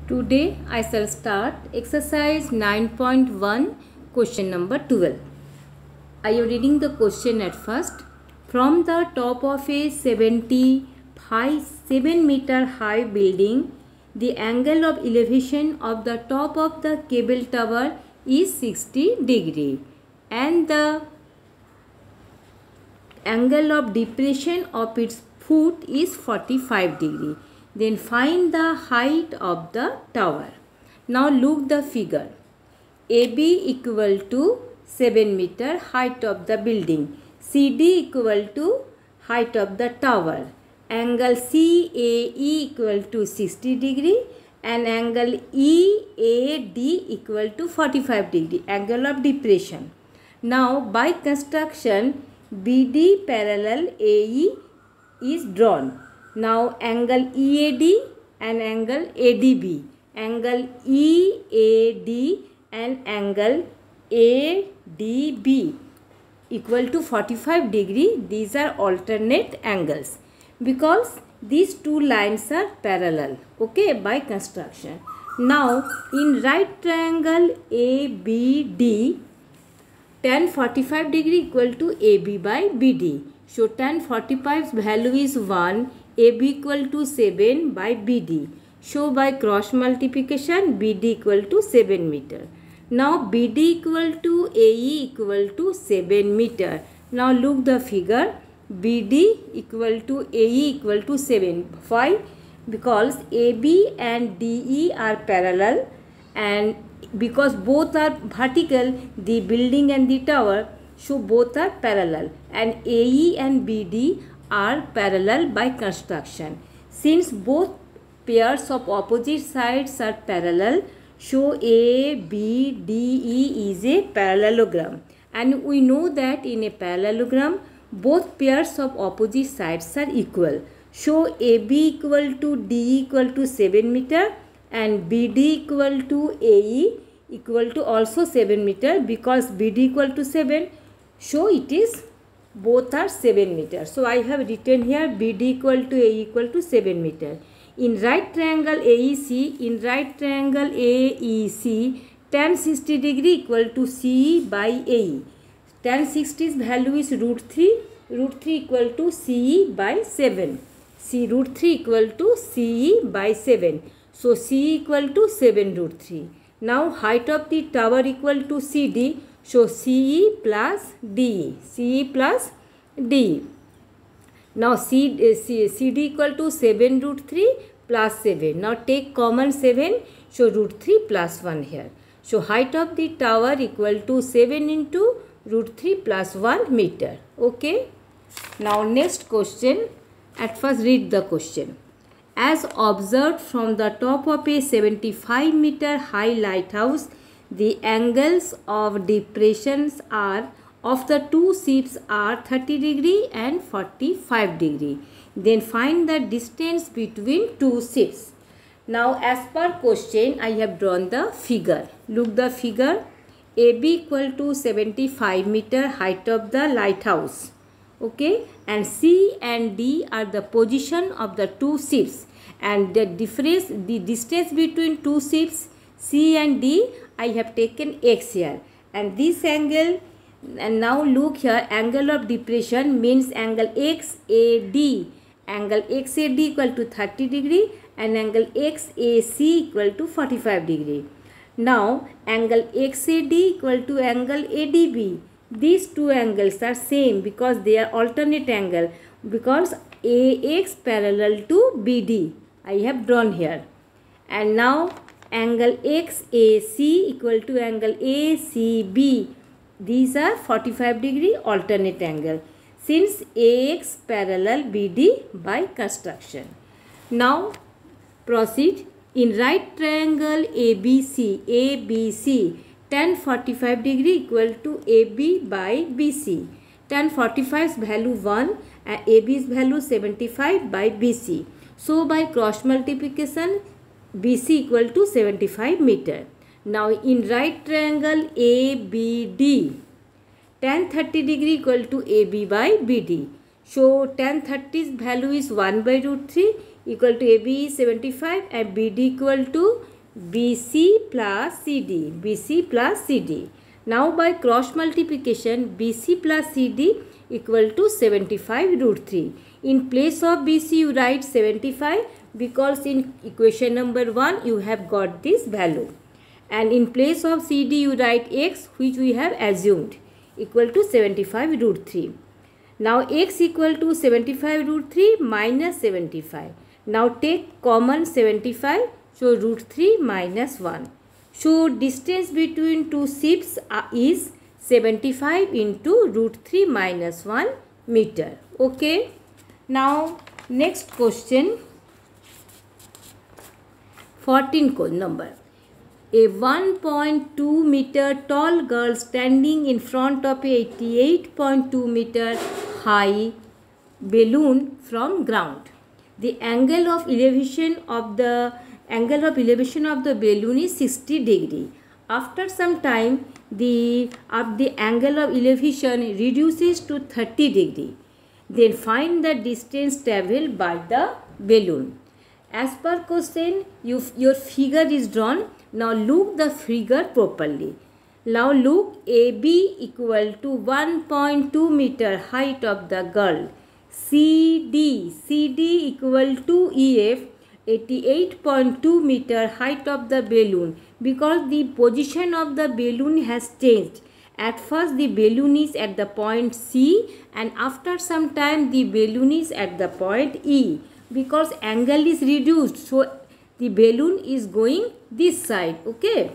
Today I shall start exercise 9.1 question number 12. I am reading the question at first. From the top of a 7 meter high building, the angle of elevation of the top of the cable tower is 60 degree and the angle of depression of its foot is 45 degree. Then find the height of the tower. Now look the figure. AB equal to 7 meter height of the building. CD equal to height of the tower. Angle CAE equal to 60 degree and angle EAD equal to 45 degree. Angle of depression. Now by construction, BD parallel AE is drawn. Now angle EAD and angle ADB, angle EAD and angle ADB equal to 45 degree. These are alternate angles because these two lines are parallel, okay, by construction. Now in right triangle ABD, tan 45 degree equal to AB by BD. So tan 45's value is 1, AB equal to 7 by BD. So by cross multiplication, BD equal to 7 meter. Now BD equal to AE equal to 7 meter. Now look the figure. BD equal to AE equal to 7. Why? Because AB and DE are parallel, and because both are vertical, the building and the tower, so both are parallel, and AE and BD are parallel by construction. Since both pairs of opposite sides are parallel, so ABDE is a parallelogram, and we know that in a parallelogram both pairs of opposite sides are equal. So AB equal to DE equal to 7 meter and BD equal to AE equal to also 7 meter, because BD equal to 7, so it is both are 7 meter. So I have written here BD equal to AE equal to 7 meter. In right triangle AEC, tan 60 degree equal to CE by AE. Tan 60's value is root 3 equal to CE by 7. Root 3 equal to CE by 7. So CE equal to 7 root 3. Now height of the tower equal to CD. So CE plus DE. CE plus DE. Now CD equal to 7 root 3 plus 7. Now take common 7. So root 3 plus 1 here. So height of the tower equal to 7 into root 3 plus 1 meter. Okay. Now next question. At first read the question. As observed from the top of a 75 meter high lighthouse, the angles of depressions are of the two ships are 30 degree and 45 degree. Then find the distance between two ships. Now as per question, I have drawn the figure. Look the figure. AB equal to 75 meter height of the lighthouse. Okay, and C and D are the position of the two ships, and the distance between two ships C and D, I have taken X here, and this angle, and now look here, angle of depression means angle XAD. Angle XAD equal to 30 degree and angle XAC equal to 45 degree. Now angle XAD equal to angle ADB. These two angles are same because they are alternate angle, because AX parallel to BD I have drawn here. And now angle XAC equal to angle ACB. These are 45 degree alternate angle since AX parallel BD by construction. Now proceed. In right triangle ABC, tan 45 degree equal to AB by BC. Tan 45's value 1 and AB's value 75 by BC. So by cross multiplication, BC equal to 75 meter. Now in right triangle ABD, tan 30 degree equal to AB by BD. So tan 30's value is 1 by root 3 equal to AB is 75 and BD equal to BC plus CD. BC plus CD. Now by cross multiplication, BC plus CD equal to 75 root 3. In place of BC you write 75 because in equation number 1 you have got this value. And in place of CD you write x, which we have assumed, equal to 75 root 3. Now x equal to 75 root 3 minus 75. Now take common 75, so root 3 minus 1. So distance between two ships is 75 into root 3 minus 1 meter. Okay. Now next question, 14 number. A 1.2 meter tall girl standing in front of a 88.2 meter high balloon from ground. The angle of elevation of the balloon is 60 degree. After some time, the angle of elevation reduces to 30 degree. Then find the distance travelled by the balloon. As per question, your figure is drawn. Now look the figure properly. Now look, AB equal to 1.2 meter height of the girl. CD equal to EF 88.2 meter height of the balloon, because the position of the balloon has changed. At first the balloon is at the point C and after some time the balloon is at the point E. Because angle is reduced, so the balloon is going this side. Okay.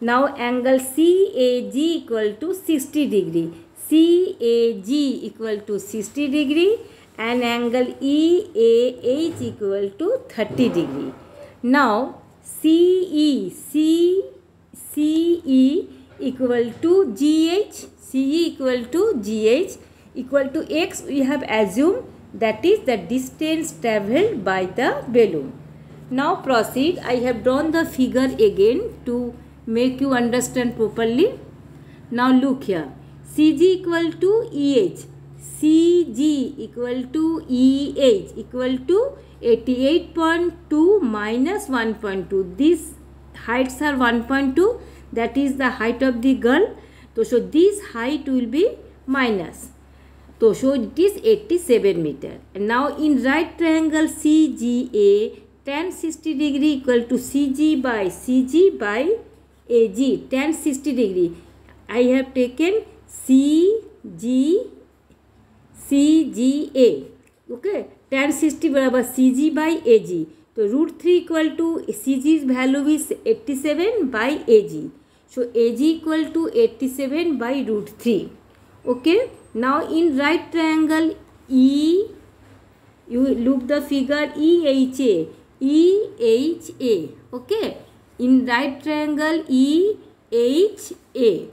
Now angle CAG equal to 60 degree. CAG equal to 60 degree and angle EAH equal to 30 degree. Now CE equal to GH equal to X we have assumed, that is the distance travelled by the balloon. Now proceed. I have drawn the figure again to make you understand properly. Now look here. CG equal to EH. CG equal to EH equal to 88.2 minus 1.2. These heights are 1.2. That is the height of the girl. So this height will be minus. So it is 87 meter. And now in right triangle CGA, tan 60 degree equal to CG by AG, tan 60 degree. I have taken CGA. Okay, tan 60 बराबर CG by AG. So root 3 equal to CG's value is 87 by AG. So AG equal to 87 by root 3. Okay. Now in right triangle E, you look the figure EHA. Okay. In right triangle EHA,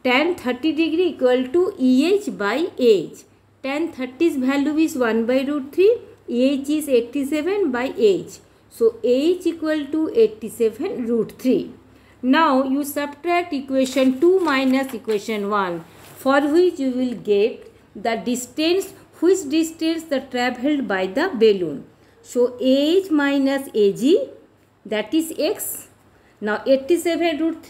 tan 30 degree equal to EH by H. Tan 30's value is 1 by root 3. EH is 87 by H. So H equal to 87 root 3. Now you subtract equation 2 minus equation 1, for which you will get the distance, which distance the travelled by the balloon. So AH minus AG, that is X. Now 87 root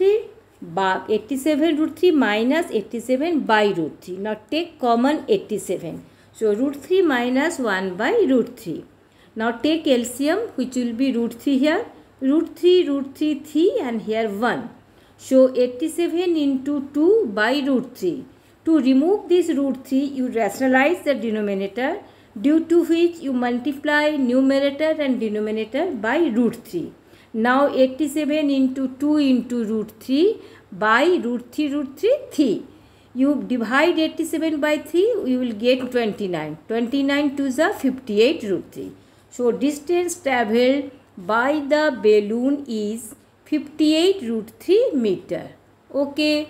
3 minus 87 by root 3. Now take common 87. So root 3 minus 1 by root 3. Now take LCM, which will be root 3 here. Root 3 and here 1. So 87 into 2 by root 3. To remove this root 3, you rationalize the denominator, due to which you multiply numerator and denominator by root 3. Now 87 into 2 into root 3 by root 3. You divide 87 by 3, you will get 29. 29 to the 58 root 3. So distance travelled by the balloon is 58 root 3 meter. Okay.